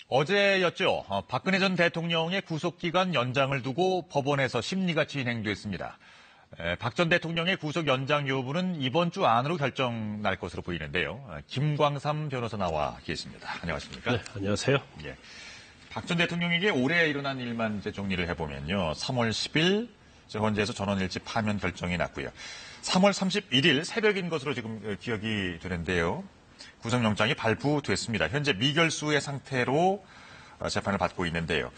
어제였죠. 박근혜 전 대통령의 구속기간 연장을 두고 법원에서 심리가 진행됐습니다. 박 전 대통령의 구속 연장 여부는 이번 주 안으로 결정 날 것으로 보이는데요. 김광삼 변호사 나와 계십니다. 안녕하십니까? 네, 안녕하세요. 예. 박 전 대통령에게 올해 일어난 일만 이제 정리를 해보면요. 3월 10일 헌재에서 전원일치 파면 결정이 났고요. 3월 31일 새벽인 것으로 지금 기억이 되는데요. 구속영장이 발부됐습니다. 현재 미결수의 상태로 재판을 받고 있는데요.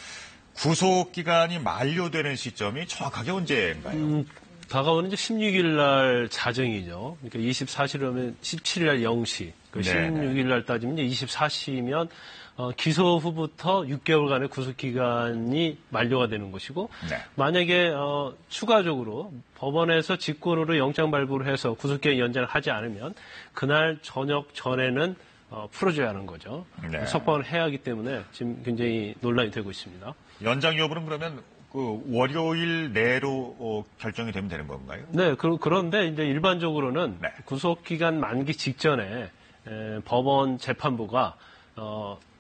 구속기간이 만료되는 시점이 정확하게 언제인가요? 다가오는 이제 16일 날 자정이죠. 그러니까 24시라면 17일 날 0시. 16일 날 따지면 24시면 기소 후부터 6개월간의 구속기간이 만료가 되는 것이고, 네. 만약에 추가적으로 법원에서 직권으로 영장 발부를 해서 구속기간 연장을 하지 않으면 그날 저녁 전에는 풀어줘야 하는 거죠. 네. 석방을 해야 하기 때문에 지금 굉장히 논란이 되고 있습니다. 연장 여부는 그러면 월요일 내로 결정이 되면 되는 건가요? 네, 그런데 이제 일반적으로는 네. 구속기간 만기 직전에 법원 재판부가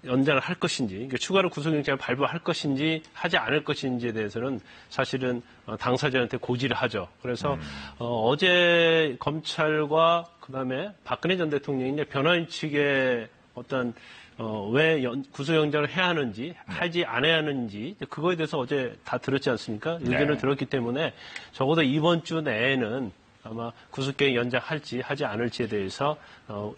연장을 할 것인지, 그러니까 추가로 구속영장을 발부할 것인지 하지 않을 것인지에 대해서는 사실은 당사자한테 고지를 하죠. 그래서 어제 검찰과 그다음에 박근혜 전 대통령이 이제 변호인 측의 어떤 왜 구속영장을 해야 하는지 하지 않아야 하는지 그거에 대해서 어제 다 들었지 않습니까? 의견을 들었기 때문에 적어도 이번 주 내에는 아마 구속기간 연장할지 하지 않을지에 대해서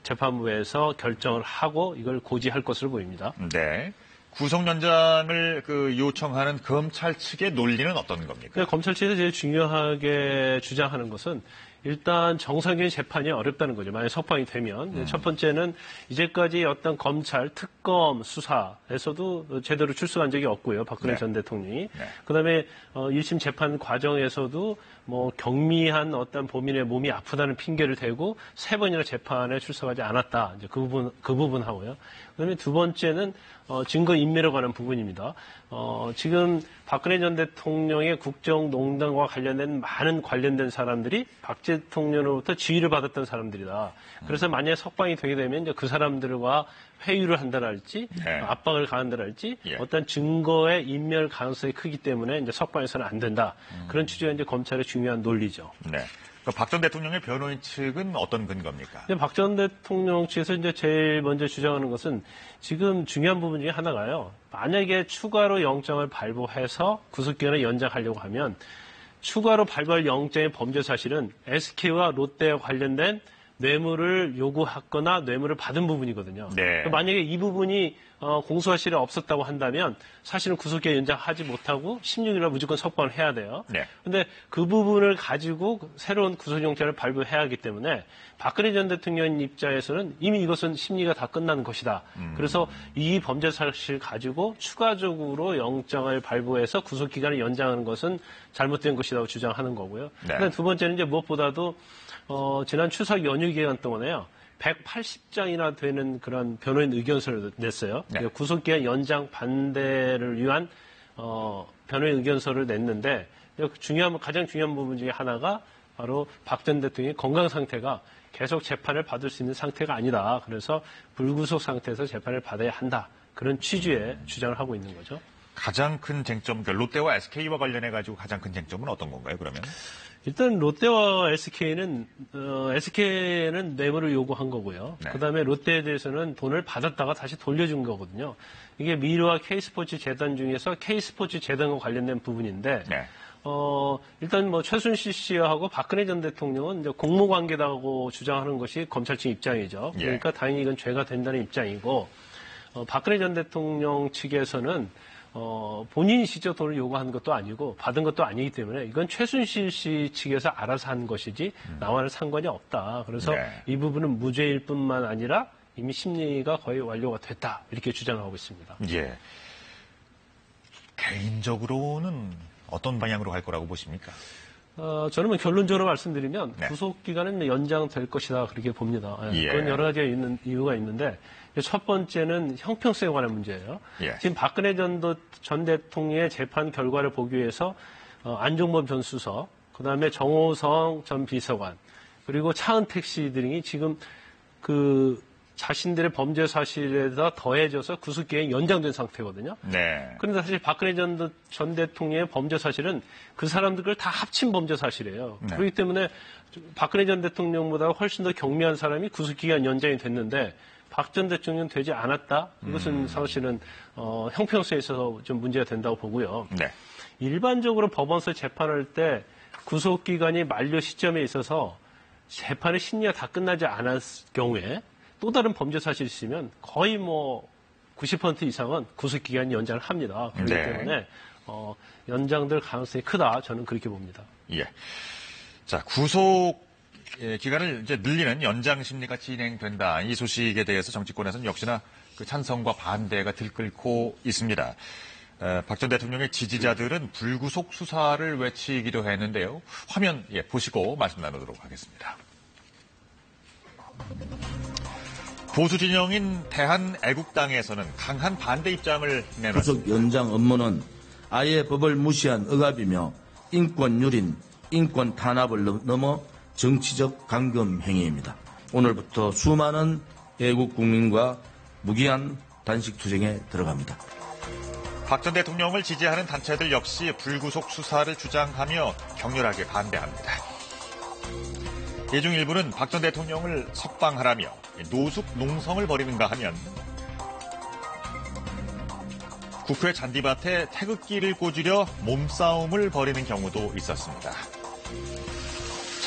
재판부에서 결정을 하고 이걸 고지할 것으로 보입니다. 네. 구속 연장을 요청하는 검찰 측의 논리는 어떤 겁니까? 검찰 측에서 제일 중요하게 주장하는 것은 일단 정상적인 재판이 어렵다는 거죠. 만약 석방이 되면. 첫 번째는 이제까지 어떤 검찰, 특검 수사에서도 제대로 출석한 적이 없고요. 박근혜 전 대통령이. 그다음에 1심 재판 과정에서도 뭐 경미한 어떤 범인의 몸이 아프다는 핑계를 대고 3번이나 재판에 출석하지 않았다. 이제 그 부분 하고요. 그다음에 두 번째는 증거 인멸에 관한 부분입니다. 지금 박근혜 전 대통령의 국정농단과 관련된 많은 관련된 사람들이 박 대통령으로부터 지휘를 받았던 사람들이다. 그래서 만약에 석방이 되게 되면 이제 그 사람들과 회유를 한다랄지 압박을 가한다랄지 어떤 증거의 인멸 가능성이 크기 때문에 이제 석방해서는 안 된다. 그런 취지가 이제 검찰의 중요한 논리죠. 네. 박 전 대통령의 변호인 측은 어떤 근거입니까? 박 전 대통령 측에서 이제 제일 먼저 주장하는 것은 지금 중요한 부분 중에 하나가요. 만약에 추가로 영장을 발부해서 구속기간을 연장하려고 하면 추가로 발부할 영장의 범죄 사실은 SK와 롯데와 관련된 뇌물을 요구했거나 뇌물을 받은 부분이거든요. 네. 만약에 이 부분이 공소할 실이 없었다고 한다면 사실은 구속기간 연장하지 못하고 16일날 무조건 석방을 해야 돼요. 그런데 그 부분을 가지고 새로운 구속영장을 발부해야 하기 때문에 박근혜 전 대통령 입장에서는 이미 이것은 심리가 다 끝난 것이다. 그래서 이 범죄 사실 가지고 추가적으로 영장을 발부해서 구속기간을 연장하는 것은 잘못된 것이라고 주장하는 거고요. 근데 두 번째는 이제 무엇보다도 지난 추석 연휴 기간 동안에요. 180장이나 되는 그런 변호인 의견서를 냈어요. 구속기간 연장 반대를 위한 변호인 의견서를 냈는데 가장 중요한 부분 중에 하나가 바로 박 전 대통령의 건강 상태가 계속 재판을 받을 수 있는 상태가 아니다. 그래서 불구속 상태에서 재판을 받아야 한다. 그런 취지의 주장을 하고 있는 거죠. 가장 큰 쟁점, 롯데와 SK와 관련해가지고 가장 큰 쟁점은 어떤 건가요, 그러면? 일단 롯데와 SK는 뇌물을 요구한 거고요. 그다음에 롯데에 대해서는 돈을 받았다가 다시 돌려준 거거든요. 이게 미르와 K스포츠 재단 중에서 K스포츠 재단과 관련된 부분인데 일단 뭐 최순실 씨하고 박근혜 전 대통령은 이제 공모 관계다고 주장하는 것이 검찰 측 입장이죠. 그러니까 당연히 이건 죄가 된다는 입장이고 박근혜 전 대통령 측에서는 본인이 직접 돈을 요구한 것도 아니고 받은 것도 아니기 때문에 이건 최순실 씨 측에서 알아서 한 것이지 나와는 상관이 없다. 그래서 이 부분은 무죄일 뿐만 아니라 이미 심리가 거의 완료가 됐다. 이렇게 주장하고 있습니다. 예. 개인적으로는 어떤 방향으로 갈 거라고 보십니까? 저는 뭐 결론적으로 말씀드리면 구속기간은 연장될 것이다. 그렇게 봅니다. 그건 여러 가지 이유가 있는데 첫 번째는 형평성에 관한 문제예요. 지금 박근혜 전 대통령의 재판 결과를 보기 위해서 안종범 전 수석, 그다음에 정호성 전 비서관, 그리고 차은택 씨 등이 지금 자신들의 범죄 사실에다 더해져서 구속기간이 연장된 상태거든요. 네. 그런데 사실 박근혜 전 대통령의 범죄 사실은 그 사람들을 다 합친 범죄 사실이에요. 네. 그렇기 때문에 박근혜 전 대통령보다 훨씬 더 경미한 사람이 구속기간 연장이 됐는데 박 전 대통령은 되지 않았다. 이것은 사실은 형평성에 있어서 좀 문제가 된다고 보고요. 네. 일반적으로 법원에서 재판할 때 구속기간이 만료 시점에 있어서 재판의 심리가 다 끝나지 않았을 경우에 또 다른 범죄 사실이 있으면 거의 90% 이상은 구속기간 연장을 합니다. 그렇기 네. 때문에 연장될 가능성이 크다. 저는 그렇게 봅니다. 예. 자, 구속 기간을 이제 늘리는 연장 심리가 진행된다. 이 소식에 대해서 정치권에서는 역시나 그 찬성과 반대가 들끓고 있습니다. 박 전 대통령의 지지자들은 불구속 수사를 외치기도 했는데요. 화면 보시고 말씀 나누도록 하겠습니다. 보수 진영인 대한애국당에서는 강한 반대 입장을 내놨습니다. 구속 연장 업무는 아예 법을 무시한 억압이며 인권 유린, 인권 탄압을 넘어 정치적 강금 행위입니다. 오늘부터 수많은 애국 국민과 무기한 단식 투쟁에 들어갑니다. 박 전 대통령을 지지하는 단체들 역시 불구속 수사를 주장하며 격렬하게 반대합니다. 이 중 일부는 박 전 대통령을 석방하라며 노숙 농성을 벌이는가 하면 국회 잔디밭에 태극기를 꽂으려 몸싸움을 벌이는 경우도 있었습니다.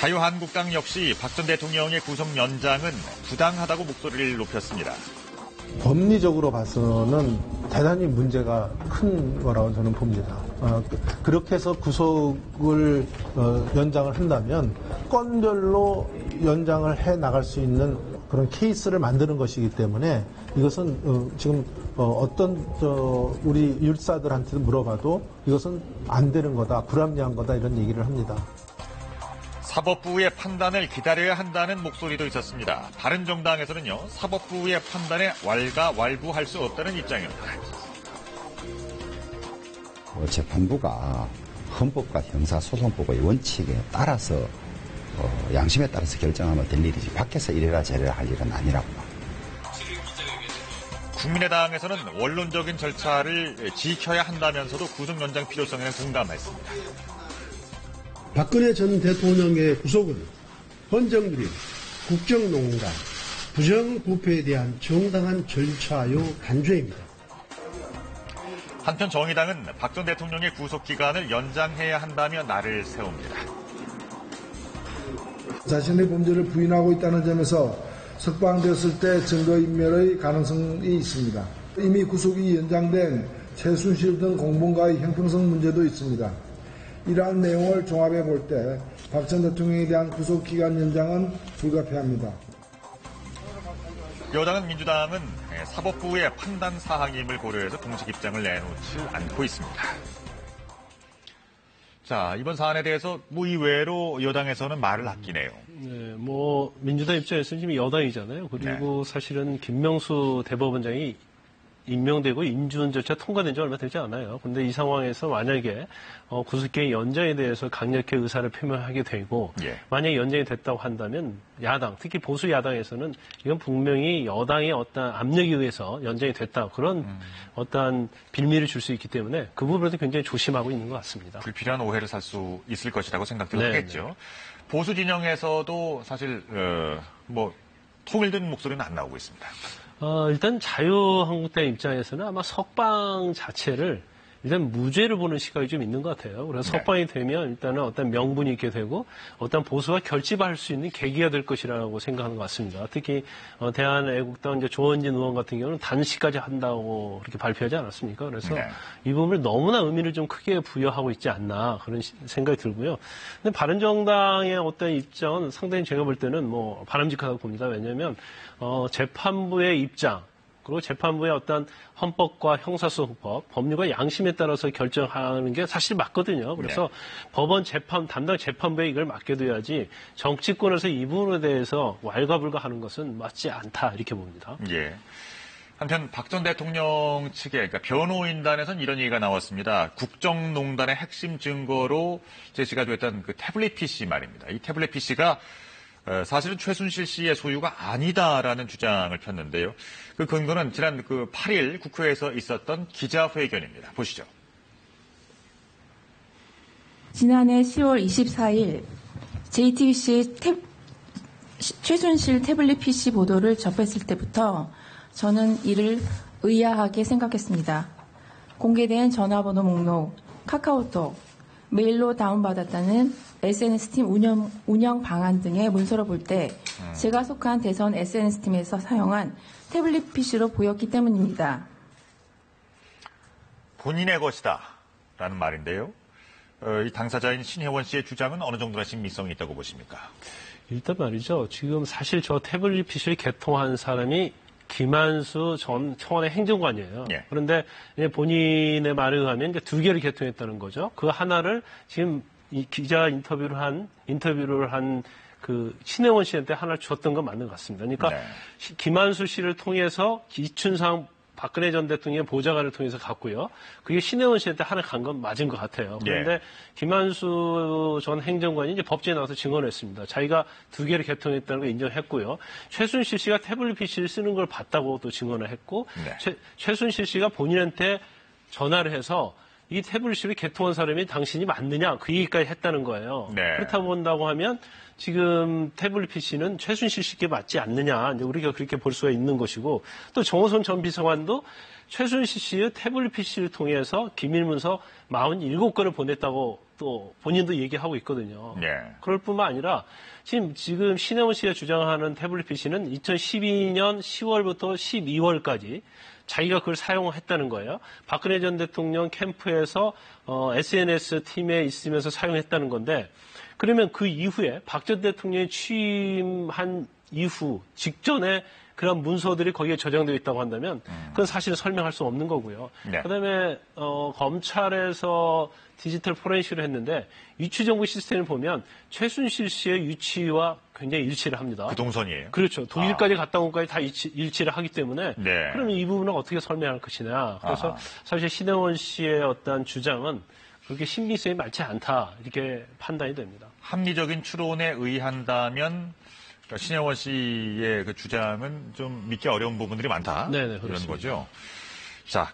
자유한국당 역시 박 전 대통령의 구속 연장은 부당하다고 목소리를 높였습니다. 법리적으로 봐서는 대단히 문제가 큰 거라고 저는 봅니다. 그렇게 해서 구속을 연장을 한다면 건별로 연장을 해 나갈 수 있는 그런 케이스를 만드는 것이기 때문에 이것은 지금 어떤 우리 율사들한테 물어봐도 이것은 안 되는 거다, 불합리한 거다 이런 얘기를 합니다. 사법부의 판단을 기다려야 한다는 목소리도 있었습니다. 바른정당에서는요, 사법부의 판단에 왈가왈부할 수 없다는 입장입니다. 재판부가 헌법과 형사소송법의 원칙에 따라서 양심에 따라서 결정하면 될 일이지 밖에서 이래라 저래라 할 일은 아니라고. 국민의당에서는 원론적인 절차를 지켜야 한다면서도 구속 연장 필요성에 공감했습니다. 박근혜 전 대통령의 구속은 헌정유린, 국정농단, 부정부패에 대한 정당한 절차요 간죄입니다. 한편 정의당은 박 전 대통령의 구속기간을 연장해야 한다며 날을 세웁니다. 자신의 범죄를 부인하고 있다는 점에서 석방되었을 때 증거인멸의 가능성이 있습니다. 이미 구속이 연장된 최순실 등 공범과의 형평성 문제도 있습니다. 이러한 내용을 종합해 볼 때 박 전 대통령에 대한 구속기간 연장은 불가피합니다. 여당은 민주당은 사법부의 판단 사항임을 고려해서 공식 입장을 내놓지 않고 있습니다. 자, 이번 사안에 대해서 의외로 여당에서는 말을 아끼네요. 네, 민주당 입장에서는 지금 여당이잖아요. 그리고 사실은 김명수 대법원장이 임명되고 인준 절차 통과된 지 얼마 되지 않아요. 그런데 이 상황에서 만약에 구속기간 연장에 대해서 강력히 의사를 표명하게 되고 만약에 연장이 됐다고 한다면 야당, 특히 보수 야당에서는 이건 분명히 여당의 어떤 압력에 의해서 연장이 됐다. 그런 어떠한 빌미를 줄 수 있기 때문에 그 부분에서 굉장히 조심하고 있는 것 같습니다. 불필요한 오해를 살 수 있을 것이라고 생각도 하겠죠. 보수 진영에서도 사실 통일된 목소리는 안 나오고 있습니다. 일단 자유한국당 입장에서는 아마 석방 자체를 일단 무죄를 보는 시각이 좀 있는 것 같아요. 그래서 석방이 되면 일단은 어떤 명분이 있게 되고 어떤 보수가 결집할 수 있는 계기가 될 것이라고 생각하는 것 같습니다. 특히 대한애국당 이제 조원진 의원 같은 경우는 단식까지 한다고 그렇게 발표하지 않았습니까? 그래서 이 부분을 너무나 의미를 좀 크게 부여하고 있지 않나 그런 생각이 들고요. 근데 바른정당의 어떤 입장은 상당히 제가 볼 때는 바람직하다고 봅니다. 왜냐하면 재판부의 입장 그리고 재판부의 어떤 헌법과 형사소송법, 법률과 양심에 따라서 결정하는 게 사실 맞거든요. 그래서 법원 담당 재판부에 이걸 맡겨둬야지 정치권에서 이 부분에 대해서 왈가불가하는 것은 맞지 않다 이렇게 봅니다. 예. 한편 박 전 대통령 측의 그러니까 변호인단에서는 이런 얘기가 나왔습니다. 국정농단의 핵심 증거로 제시가 됐던 그 태블릿 PC 말입니다. 이 태블릿 PC가 사실은 최순실 씨의 소유가 아니다라는 주장을 폈는데요. 그 근거는 지난 8일 국회에서 있었던 기자회견입니다. 보시죠. 지난해 10월 24일 JTBC 최순실 태블릿 PC 보도를 접했을 때부터 저는 이를 의아하게 생각했습니다. 공개된 전화번호 목록, 카카오톡, 메일로 다운받았다는 SNS팀 운영 방안 등의 문서를 볼 때 제가 속한 대선 SNS팀에서 사용한 태블릿 PC로 보였기 때문입니다. 본인의 것이다 라는 말인데요. 이 당사자인 신혜원 씨의 주장은 어느 정도나 신빙성이 있다고 보십니까? 일단 말이죠. 지금 사실 저 태블릿 PC를 개통한 사람이 김한수 전 청와대 행정관이에요. 예. 그런데 본인의 말에 의하면 이제 2개를 개통했다는 거죠. 그 하나를 지금 이 기자 인터뷰를 한 그 신혜원 씨한테 하나를 줬던 건 맞는 것 같습니다. 그러니까 네. 김한수 씨를 통해서 이춘상 박근혜 전 대통령의 보좌관을 통해서 갔고요. 그게 신혜원 씨한테 하나 간 건 맞은 것 같아요. 그런데 예. 김한수 전 행정관이 이제 법정에 나와서 증언을 했습니다. 자기가 2개를 개통했다는 걸 인정했고요. 최순실 씨가 태블릿 PC를 쓰는 걸 봤다고 또 증언을 했고, 네. 최순실 씨가 본인한테 전화를 해서 이 태블릿을 개통한 사람이 당신이 맞느냐 그 얘기까지 했다는 거예요. 네. 그렇다 본다고 하면 지금 태블릿 PC는 최순실 씨께 맞지 않느냐 이제 우리가 그렇게 볼 수가 있는 것이고 또 정호선 전 비서관도 최순실 씨의 태블릿 PC를 통해서 기밀문서 47건을 보냈다고 또 본인도 얘기하고 있거든요. 네. 그럴 뿐만 아니라 지금 신혜원 씨가 주장하는 태블릿 PC는 2012년 10월부터 12월까지 자기가 그걸 사용했다는 거예요. 박근혜 전 대통령 캠프에서 SNS 팀에 있으면서 사용했다는 건데 그러면 그 이후에 박 전 대통령이 취임한 이후 직전에 그런 문서들이 거기에 저장되어 있다고 한다면 그건 사실은 설명할 수 없는 거고요. 네. 그다음에 검찰에서 디지털 포렌식을 했는데 위치 정보 시스템을 보면 최순실 씨의 위치와 굉장히 일치를 합니다. 그 동선이에요? 그렇죠. 독일까지 갔다 온 것까지 다 일치를 하기 때문에 네. 그러면 이 부분은 어떻게 설명할 것이냐. 그래서 아하. 사실 사실 신혜원 씨의 어떤 주장은 그렇게 신빙성이 많지 않다 이렇게 판단이 됩니다. 합리적인 추론에 의한다면 그러니까 신혜원 씨의 그 주장은 좀 믿기 어려운 부분들이 많다. 네네, 이런 그렇습니다. 거죠. 자,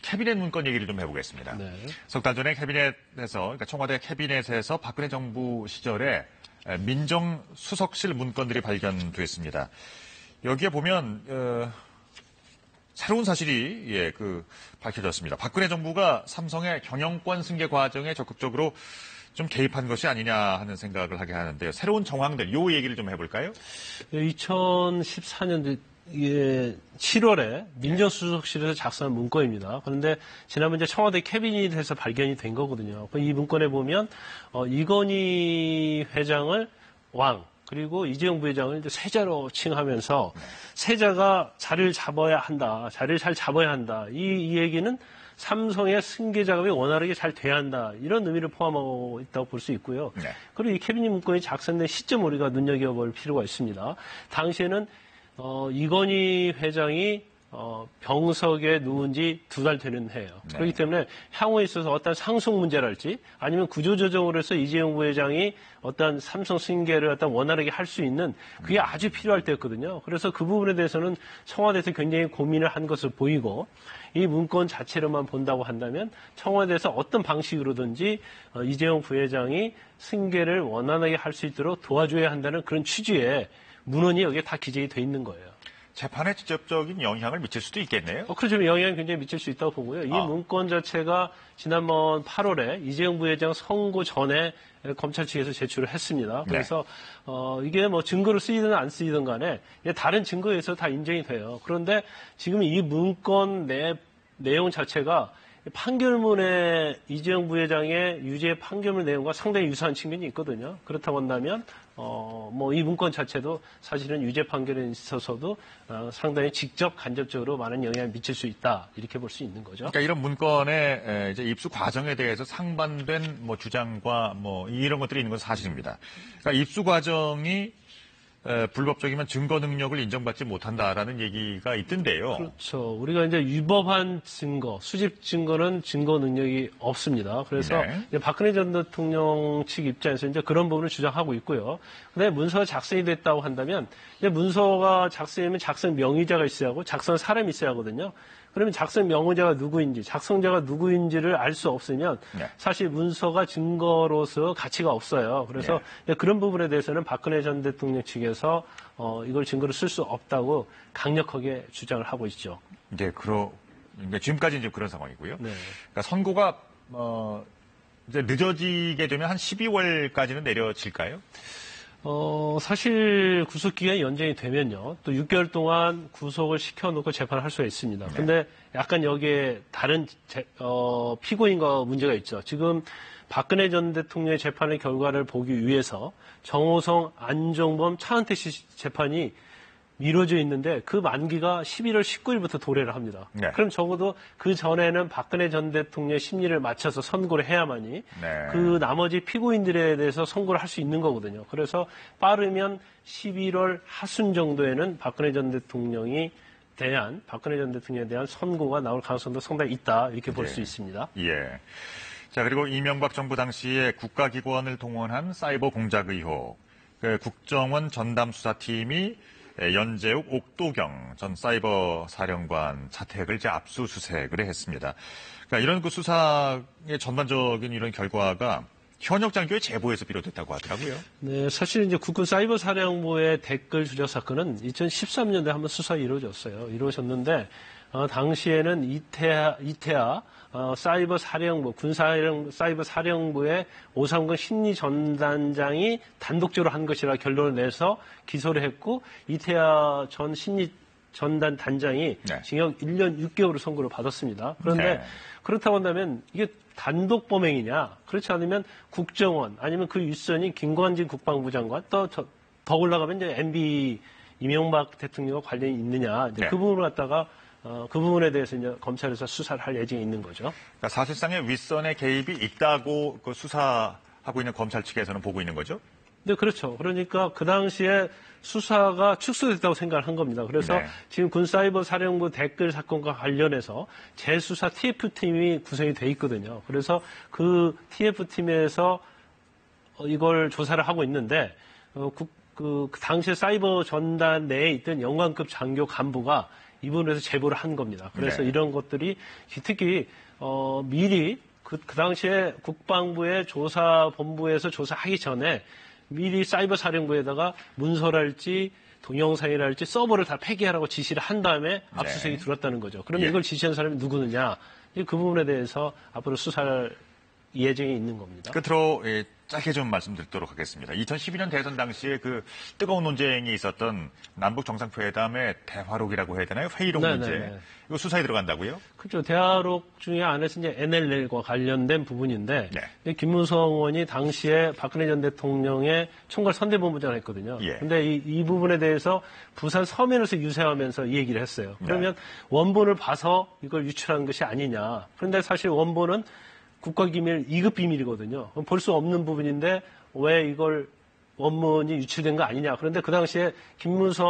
캐비넷 문건 얘기를 좀 해보겠습니다. 네. 석 달 전에 그러니까 청와대 캐비넷에서 박근혜 정부 시절에 민정수석실 문건들이 발견됐습니다. 여기에 보면 새로운 사실이 밝혀졌습니다. 박근혜 정부가 삼성의 경영권 승계 과정에 적극적으로 좀 개입한 것이 아니냐 하는 생각을 하게 하는데요. 새로운 정황들, 요 얘기를 좀 해볼까요? 2014년 7월에 민정수석실에서 작성한 문건입니다. 그런데 지난번 이제 청와대 캐비닛에서 발견이 된 거거든요. 이 문건에 보면 이건희 회장을 왕 그리고 이재용 부회장을 이제 세자로 칭하면서 세자가 자리를 잡아야 한다, 자리를 잘 잡아야 한다. 이 얘기는 삼성의 승계 작업이 원활하게 잘 돼야 한다. 이런 의미를 포함하고 있다고 볼 수 있고요. 네. 그리고 이 캐비닛 문건이 작성된 시점 우리가 눈여겨볼 필요가 있습니다. 당시에는 이건희 회장이 병석에 누운 지 2달 되는 해예요. 네. 그렇기 때문에 향후에 있어서 어떤 상속 문제랄지 아니면 구조조정으로 해서 이재용 부회장이 어떤 삼성 승계를 어떤 원활하게 할 수 있는 그게 아주 필요할 때였거든요. 그래서 그 부분에 대해서는 청와대에서 굉장히 고민을 한 것으로 보이고 이 문건 자체로만 본다고 한다면 청와대에서 어떤 방식으로든지 이재용 부회장이 승계를 원활하게 할 수 있도록 도와줘야 한다는 그런 취지의 문헌이 여기에 다 기재가 돼 있는 거예요. 재판에 직접적인 영향을 미칠 수도 있겠네요. 그렇죠. 영향이 굉장히 미칠 수 있다고 보고요. 이 문건 자체가 지난번 8월에 이재용 부회장 선고 전에 검찰 측에서 제출을 했습니다. 그래서 이게 뭐 증거로 쓰이든 안 쓰이든 간에 다른 증거에 의해서 다 인정이 돼요. 그런데 지금 이 문건 내용 자체가 판결문에 이재용 부회장의 유죄 판결문 내용과 상당히 유사한 측면이 있거든요. 그렇다고 한다면 뭐 이 문건 자체도 사실은 유죄 판결에 있어서도 상당히 직접 간접적으로 많은 영향을 미칠 수 있다 이렇게 볼 수 있는 거죠. 그러니까 이런 문건의 이제 입수 과정에 대해서 상반된 뭐 주장과 뭐 이런 것들이 있는 건 사실입니다. 그러니까 입수 과정이 불법적이면 증거 능력을 인정받지 못한다라는 얘기가 있던데요. 그렇죠. 우리가 이제 위법한 증거, 수집 증거는 증거 능력이 없습니다. 그래서 네. 이제 박근혜 전 대통령 측 입장에서 이제 그런 부분을 주장하고 있고요. 근데 문서가 작성이 됐다고 한다면 이제 문서가 작성이면 작성 명의자가 있어야 하고 작성 사람이 있어야 하거든요. 그러면 작성 명의자가 누구인지, 작성자가 누구인지를 알 수 없으면 네. 사실 문서가 증거로서 가치가 없어요. 그래서 네. 그런 부분에 대해서는 박근혜 전 대통령 측에서 이걸 증거로 쓸 수 없다고 강력하게 주장을 하고 있죠. 그러니까 지금까지 이제 그런 상황이고요. 네. 그러니까 선고가 이제 늦어지게 되면 한 12월까지는 내려질까요? 사실 구속기간이 연장이 되면요. 또 6개월 동안 구속을 시켜놓고 재판을 할 수가 있습니다. 근데 약간 여기에 다른 피고인과 문제가 있죠. 지금 박근혜 전 대통령의 재판의 결과를 보기 위해서 정호성, 안종범, 차은택 씨 재판이 미뤄져 있는데 그 만기가 11월 19일부터 도래를 합니다. 네. 그럼 적어도 그 전에는 박근혜 전 대통령의 심리를 맞춰서 선고를 해야만이 네. 그 나머지 피고인들에 대해서 선고를 할 수 있는 거거든요. 그래서 빠르면 11월 하순 정도에는 박근혜 전 대통령에 대한 선고가 나올 가능성도 상당히 있다 이렇게 볼 수 있습니다. 예. 자, 그리고 이명박 정부 당시에 국가기관을 동원한 사이버 공작 의혹, 국정원 전담수사팀이 연재욱 옥도경 전 사이버 사령관 자택을 이제 압수수색을 했습니다. 그러니까 이런 그 수사의 전반적인 이런 결과가 현역 장교의 제보에서 비롯됐다고 하더라고요. 네, 사실 이제 국군 사이버 사령부의 댓글 조작 사건은 2013년도에 한번 수사 이루어졌는데 당시에는 이태하 사이버 사령부, 사이버 사령부의 오상근 심리 전단장이 단독적으로 한 것이라 결론을 내서 기소를 했고, 이태하 전 심리 전단 단장이 네. 징역 1년 6개월을 선고를 받았습니다. 그런데 네. 그렇다고 한다면 이게 단독 범행이냐? 그렇지 않으면 국정원 아니면 그 윗선이 김관진 국방부 장관 더 올라가면 이제 MB 이명박 대통령과 관련이 있느냐? 이제 네. 그 부분을 갖다가 그 부분에 대해서 이제 검찰에서 수사를 할 예정이 있는 거죠. 그러니까 사실상의 윗선의 개입이 있다고 그 수사하고 있는 검찰 측에서는 보고 있는 거죠? 네, 그렇죠. 그러니까 그 당시에 수사가 축소됐다고 생각을 한 겁니다. 그래서 네. 지금 군사이버 사령부 댓글 사건과 관련해서 재수사 TF팀이 구성이 돼 있거든요. 그래서 그 TF팀에서 이걸 조사를 하고 있는데 그 당시에 사이버 전단 내에 있던 영관급 장교 간부가 이 부분에서 제보를 한 겁니다. 그래서 네. 이런 것들이 특히 미리 그 당시에 국방부의 조사본부에서 조사하기 전에 미리 사이버 사령부에다가 문서랄지 동영상이랄지 서버를 다 폐기하라고 지시를 한 다음에 압수수색이 들어왔다는 거죠. 그러면 예. 이걸 지시한 사람이 누구느냐? 그 부분에 대해서 앞으로 수사할 예정이 있는 겁니다. 끝으로 짧게 좀 말씀드리도록 하겠습니다. 2012년 대선 당시에 그 뜨거운 논쟁이 있었던 남북 정상회담의 대화록이라고 해야 되나요? 회의록 문제. 이거 수사에 들어간다고요? 그렇죠. 대화록 중에 안에서 이제 NLL과 관련된 부분인데 네. 김문성 의원이 당시에 박근혜 전 대통령의 총괄 선대본부장을 했거든요. 그런데 예. 이 부분에 대해서 부산 서면에서 유세하면서 이 얘기를 했어요. 그러면 원본을 봐서 이걸 유출한 것이 아니냐. 그런데 사실 원본은 국가기밀 2급 비밀이거든요. 볼 수 없는 부분인데 왜 이걸 원문이 유출된 거 아니냐. 그런데 그 당시에 김무성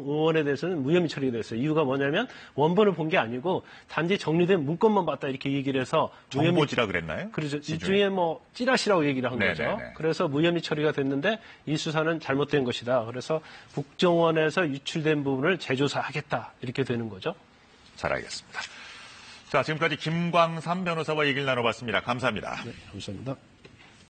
의원에 대해서는 무혐의 처리가 됐어요. 이유가 뭐냐면 원본을 본 게 아니고 단지 정리된 문건만 봤다 이렇게 얘기를 해서 정보지라 그랬나요? 그렇죠. 일종의 찌라시라고 얘기를 한 네네네. 거죠. 그래서 무혐의 처리가 됐는데 이 수사는 잘못된 것이다. 그래서 국정원에서 유출된 부분을 재조사하겠다. 이렇게 되는 거죠. 잘 알겠습니다. 자, 지금까지 김광삼 변호사와 얘기를 나눠봤습니다. 감사합니다. 네, 감사합니다.